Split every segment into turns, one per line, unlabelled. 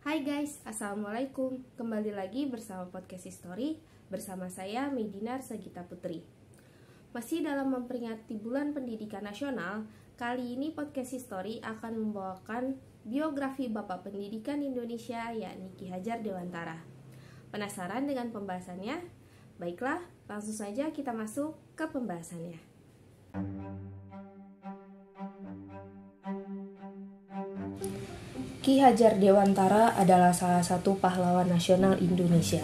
Hai guys, Assalamualaikum. Kembali lagi bersama Podcast History bersama saya Medinar Sagita Putri. Masih dalam memperingati Bulan Pendidikan Nasional, kali ini Podcast History akan membawakan biografi Bapak Pendidikan Indonesia yakni Ki Hajar Dewantara. Penasaran dengan pembahasannya? Baiklah, langsung saja kita masuk ke pembahasannya. Ki Hajar Dewantara adalah salah satu pahlawan nasional Indonesia.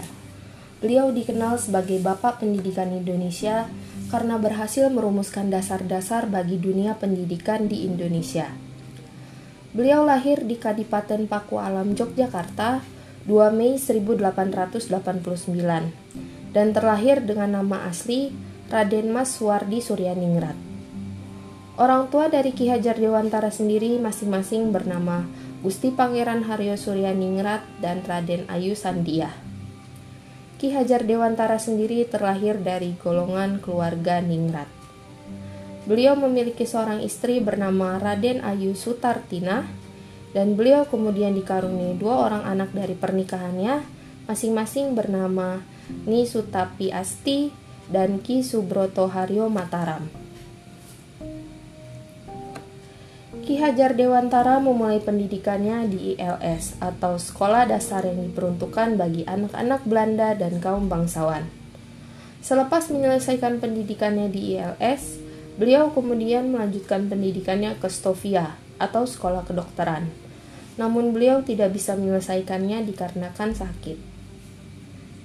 Beliau dikenal sebagai Bapak Pendidikan Indonesia karena berhasil merumuskan dasar-dasar bagi dunia pendidikan di Indonesia. Beliau lahir di Kadipaten Pakualam, Yogyakarta, 2 Mei 1889 dan terlahir dengan nama asli Raden Mas Suwardi Suryaningrat. Orang tua dari Ki Hajar Dewantara sendiri masing-masing bernama Gusti Pangeran Haryo Suryaningrat dan Raden Ayu Sandiah. Ki Hajar Dewantara sendiri terlahir dari golongan keluarga Ningrat. Beliau memiliki seorang istri bernama Raden Ayu Sutartina dan beliau kemudian dikaruniai 2 orang anak dari pernikahannya, masing-masing bernama Ni Sutapi Asti dan Ki Subroto Haryo Mataram. Ki Hajar Dewantara memulai pendidikannya di ILS atau Sekolah Dasar yang diperuntukkan bagi anak-anak Belanda dan kaum bangsawan. Selepas menyelesaikan pendidikannya di ILS, beliau kemudian melanjutkan pendidikannya ke Stovia atau Sekolah Kedokteran. Namun beliau tidak bisa menyelesaikannya dikarenakan sakit.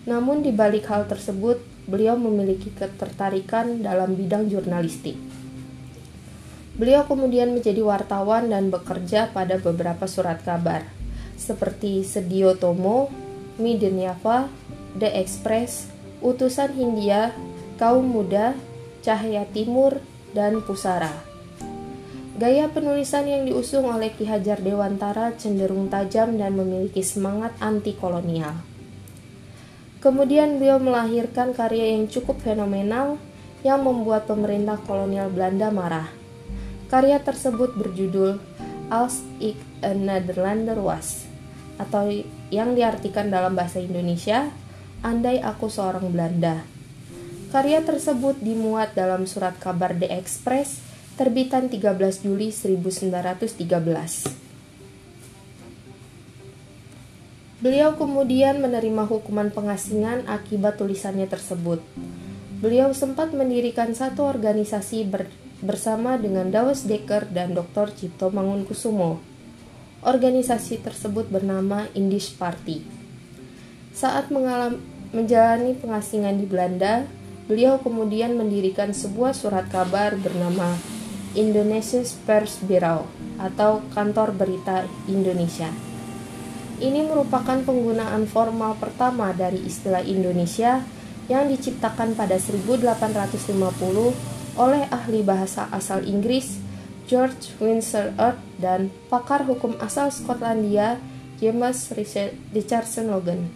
Namun di balik hal tersebut, beliau memiliki ketertarikan dalam bidang jurnalistik. Beliau kemudian menjadi wartawan dan bekerja pada beberapa surat kabar, seperti Sedio Tomo, Midden Java, The Express, Utusan Hindia, Kaum Muda, Cahaya Timur, dan Pusara. Gaya penulisan yang diusung oleh Ki Hajar Dewantara cenderung tajam dan memiliki semangat anti-kolonial. Kemudian beliau melahirkan karya yang cukup fenomenal yang membuat pemerintah kolonial Belanda marah. Karya tersebut berjudul Als ik een Nederlander was, atau yang diartikan dalam bahasa Indonesia, Andai Aku Seorang Belanda. Karya tersebut dimuat dalam surat kabar The Express, terbitan 13 Juli 1913. Beliau kemudian menerima hukuman pengasingan akibat tulisannya tersebut. Beliau sempat mendirikan satu organisasi bersama dengan Dawes Dekker dan Dr. Cipto Mangunkusumo. Organisasi tersebut bernama Indisch Party. Saat menjalani pengasingan di Belanda, beliau kemudian mendirikan sebuah surat kabar bernama Indonesia's Pers Bureau atau Kantor Berita Indonesia. Ini merupakan penggunaan formal pertama dari istilah Indonesia yang diciptakan pada 1850 oleh ahli bahasa asal Inggris George Winsor Earp dan pakar hukum asal Skotlandia James Richardson Logan.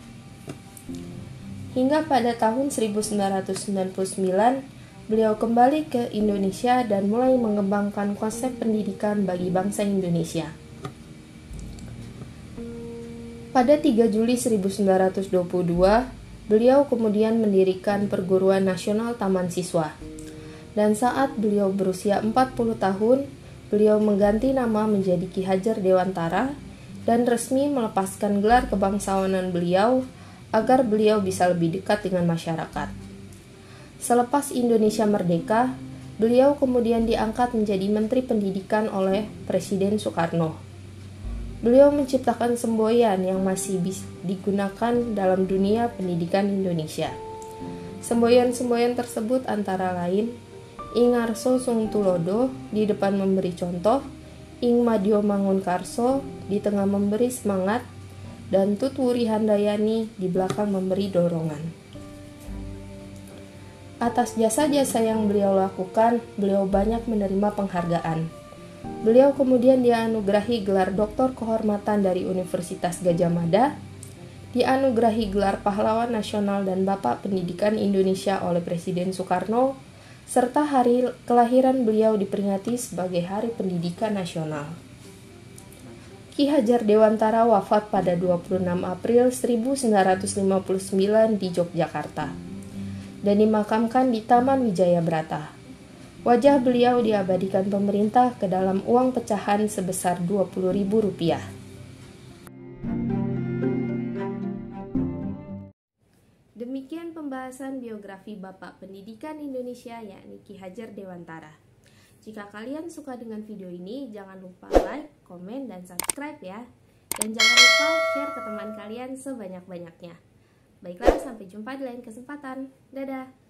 Hingga pada tahun 1999, beliau kembali ke Indonesia dan mulai mengembangkan konsep pendidikan bagi bangsa Indonesia. Pada 3 Juli 1922, beliau kemudian mendirikan Perguruan Nasional Taman Siswa. Dan saat beliau berusia 40 tahun, beliau mengganti nama menjadi Ki Hajar Dewantara dan resmi melepaskan gelar kebangsawanan beliau agar beliau bisa lebih dekat dengan masyarakat. Selepas Indonesia merdeka, beliau kemudian diangkat menjadi Menteri Pendidikan oleh Presiden Soekarno. Beliau menciptakan semboyan yang masih digunakan dalam dunia pendidikan Indonesia. Semboyan-semboyan tersebut antara lain Ing Ngarso Sung Tulodo di depan memberi contoh, Ing Madyo Mangunkarso di tengah memberi semangat, dan Tut Wuri Handayani di belakang memberi dorongan. Atas jasa-jasa yang beliau lakukan, beliau banyak menerima penghargaan. Beliau kemudian dianugerahi gelar Doktor Kehormatan dari Universitas Gadjah Mada, dianugerahi gelar Pahlawan Nasional dan Bapak Pendidikan Indonesia oleh Presiden Soekarno, serta hari kelahiran beliau diperingati sebagai Hari Pendidikan Nasional. Ki Hajar Dewantara wafat pada 26 April 1959 di Yogyakarta dan dimakamkan di Taman Wijaya Brata. Wajah beliau diabadikan pemerintah ke dalam uang pecahan sebesar Rp20.000. Demikian pembahasan biografi Bapak Pendidikan Indonesia yakni Ki Hajar Dewantara. Jika kalian suka dengan video ini, jangan lupa like, komen, dan subscribe ya. Dan jangan lupa share ke teman kalian sebanyak-banyaknya. Baiklah, sampai jumpa di lain kesempatan. Dadah!